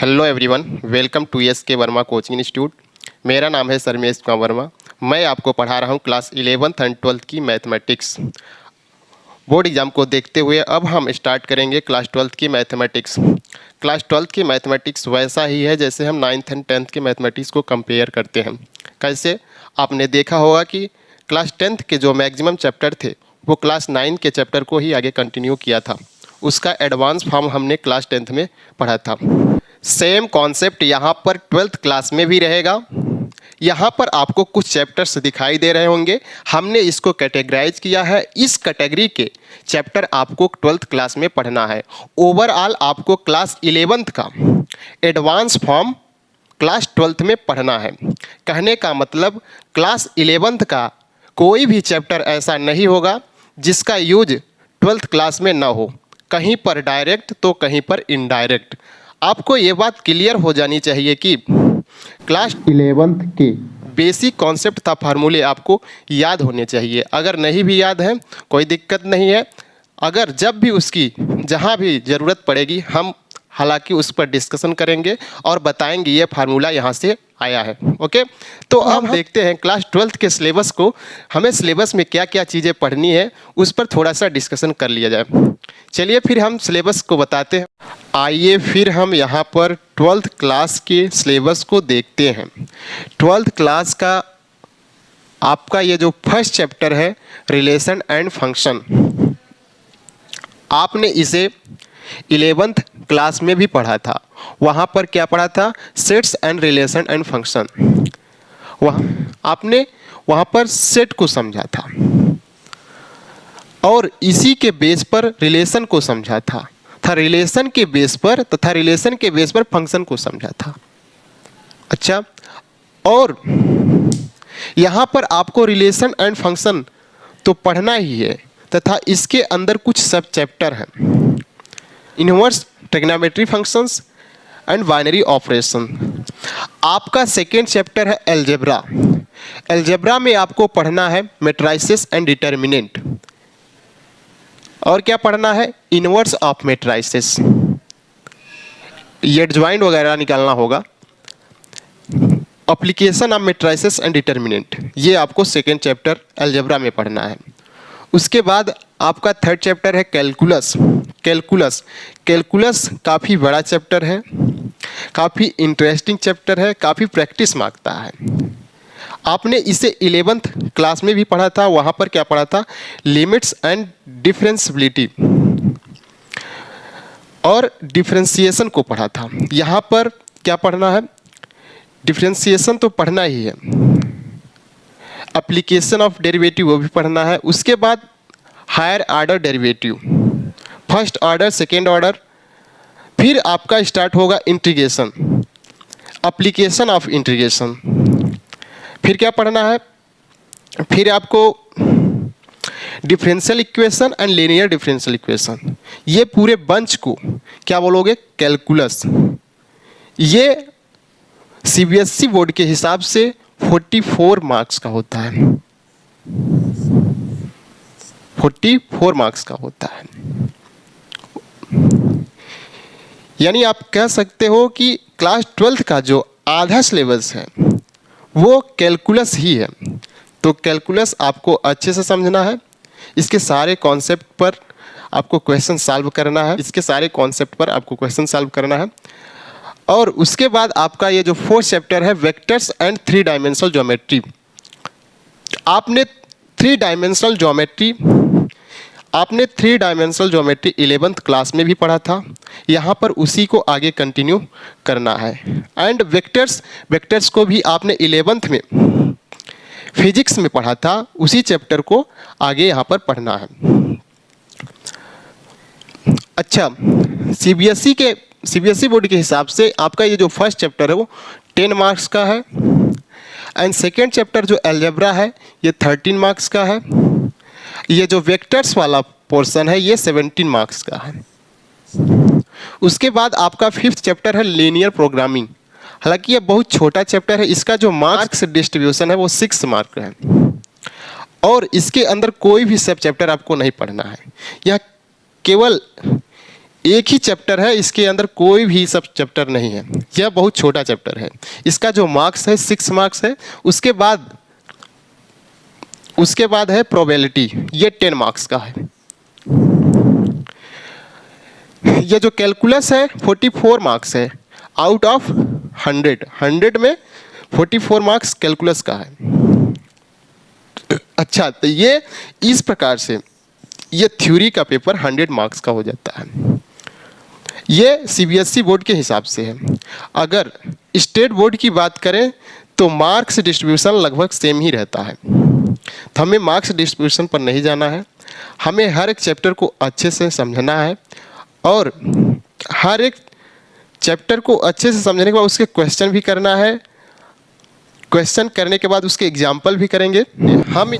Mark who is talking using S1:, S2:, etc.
S1: Hello everyone, welcome to S K. Verma coaching institute. मेरा नाम है सरमेश कुमार वर्मा। मैं आपको पढ़ा रहा हूँ क्लास 11th एंड 12th की मैथमेटिक्स। बोर्ड एग्ज़ाम को देखते हुए अब हम स्टार्ट करेंगे क्लास 12th की मैथमेटिक्स। क्लास 12th की मैथमेटिक्स वैसा ही है जैसे हम 9th एंड 10th के मैथमेटिक्स को कंपेयर करते हैं। कैसे? आपने देखा होगा कि क्लास 10th के जो मैक्सिमम चैप्टर थे वो क्लास 9 के चैप्टर को ही आगे कंटिन्यू किया था। उसका एडवांस फॉर्म हमने क्लास 10th में पढ़ा था। सेम कॉन्सेप्ट यहाँ पर 12th क्लास में भी रहेगा। यहाँ पर आपको कुछ चैप्टर्स दिखाई दे रहे होंगे, हमने इसको कैटेगराइज किया है। इस कैटेगरी के चैप्टर आपको 12th क्लास में पढ़ना है। ओवरऑल आपको क्लास 11th का एडवांस फॉर्म क्लास 12th में पढ़ना है। कहने का मतलब क्लास 11th का कोई भी चैप्टर ऐसा नहीं होगा जिसका यूज 12th क्लास में ना हो, कहीं पर डायरेक्ट तो कहीं पर इनडायरेक्ट। आपको ये बात क्लियर हो जानी चाहिए कि क्लास 11th के बेसिक कॉन्सेप्ट था फार्मूले आपको याद होने चाहिए। अगर नहीं भी याद है कोई दिक्कत नहीं है, अगर जब भी उसकी जहाँ भी ज़रूरत पड़ेगी हम हालांकि उस पर डिस्कशन करेंगे और बताएंगे ये फार्मूला यहाँ से आया है। ओके, तो अब देखते हैं क्लास 12th के सिलेबस को। हमें सिलेबस में क्या क्या चीज़ें पढ़नी है उस पर थोड़ा सा डिस्कशन कर लिया जाए। चलिए फिर हम सिलेबस को बताते हैं। आइए फिर हम यहाँ पर 12th क्लास के सिलेबस को देखते हैं। 12th क्लास का आपका ये जो फर्स्ट चैप्टर है रिलेशन एंड फंक्शन, आपने इसे 11th क्लास में भी पढ़ा था। वहाँ पर क्या पढ़ा था? Sets and relation and function. आपने वहाँ पर सेट को समझा था और इसी के बेस पर रिलेशन को समझा था रिलेशन के बेस पर तथा रिलेशन के बेस पर फंक्शन को समझा था। अच्छा, और यहाँ पर आपको रिलेशन एंड फंक्शन तो पढ़ना ही है तथा इसके अंदर कुछ सब चैप्टर हैं। Inverse, trigonometry functions and binary operation. आपका सेकेंड चैप्टर है अलजेब्रा। अलजेब्रा में आपको पढ़ना है मैट्रिसेस एंड डिटर्मिनेंट। और क्या पढ़ना है? इनवर्स ऑफ मैट्रिसेस, एडजॉइंट वगैरह निकालना होगा। Application of matrices and determinant, ये आपको सेकेंड चैप्टर अलजेब्रा में पढ़ना है। उसके बाद आपका थर्ड चैप्टर है कैलकुलस। कैलकुलस काफ़ी बड़ा चैप्टर है, काफ़ी इंटरेस्टिंग चैप्टर है, काफ़ी प्रैक्टिस मांगता है। आपने इसे 11th क्लास में भी पढ़ा था। वहाँ पर क्या पढ़ा था? लिमिट्स एंड डिफरेंशिएबिलिटी और डिफरेंशिएशन को पढ़ा था। यहाँ पर क्या पढ़ना है? डिफरेंशिएशन तो पढ़ना ही है, एप्लीकेशन ऑफ डेरिवेटिव वो भी पढ़ना है। उसके बाद higher order derivative, first order, second order. फिर आपका स्टार्ट होगा इंटीग्रेशन, एप्लीकेशन ऑफ इंटीग्रेशन। फिर क्या पढ़ना है? फिर आपको differential equation and linear differential equation. ये पूरे बंच को क्या बोलोगे? कैलकुलस। ये सीबीएसई बोर्ड के हिसाब से 44 मार्क्स का होता है, 44 मार्क्स का होता है। यानी आप कह सकते हो कि क्लास 12th का जो आधा सिलेबस है वो कैलकुलस ही है। तो कैलकुलस आपको अच्छे से समझना है, इसके सारे कॉन्सेप्ट पर आपको क्वेश्चन सॉल्व करना है, और उसके बाद आपका ये जो फोर्थ चैप्टर है वेक्टर्स एंड 3 डायमेंशनल ज्योमेट्री। आपने 3 डायमेंशनल ज्योमेट्री 11th क्लास में भी पढ़ा था। यहाँ पर उसी को आगे कंटिन्यू करना है। एंड वेक्टर्स को भी आपने 11th में फिजिक्स में पढ़ा था, उसी चैप्टर को आगे यहाँ पर पढ़ना है। अच्छा, सीबीएसई बोर्ड के हिसाब से आपका ये जो फर्स्ट चैप्टर है वो 10 मार्क्स का है एंड सेकेंड चैप्टर जो अलजेब्रा है ये 13 मार्क्स का है। ये जो वेक्टर्स वाला पोर्शन है ये 17 मार्क्स का है। उसके बाद आपका फिफ्थ चैप्टर है लीनियर प्रोग्रामिंग। हालांकि ये बहुत छोटा चैप्टर है, इसका जो मार्क्स डिस्ट्रीब्यूशन है वो 6 मार्क है और इसके अंदर कोई भी सब चैप्टर आपको नहीं पढ़ना है। यह केवल एक ही चैप्टर है, इसके अंदर कोई भी सब चैप्टर नहीं है। यह बहुत छोटा चैप्टर है। इसका जो मार्क्स है 6 मार्क्स है। उसके बाद है प्रोबेबिलिटी, ये 10 मार्क्स का है। यह जो कैलकुलस है 44 मार्क्स है आउट ऑफ 100 में 44 मार्क्स कैलकुलस का है। अच्छा, तो ये इस प्रकार से ये थ्योरी का पेपर 100 मार्क्स का हो जाता है। ये सीबीएसई बोर्ड के हिसाब से है। अगर स्टेट बोर्ड की बात करें तो मार्क्स डिस्ट्रीब्यूशन लगभग सेम ही रहता है। तो हमें मार्क्स डिस्ट्रीब्यूशन पर नहीं जाना है, हमें हर एक चैप्टर को अच्छे से समझना है और हर एक चैप्टर को अच्छे से समझने के बाद उसके क्वेश्चन भी करना है। क्वेश्चन करने के बाद उसके एग्जाम्पल भी करेंगे हम।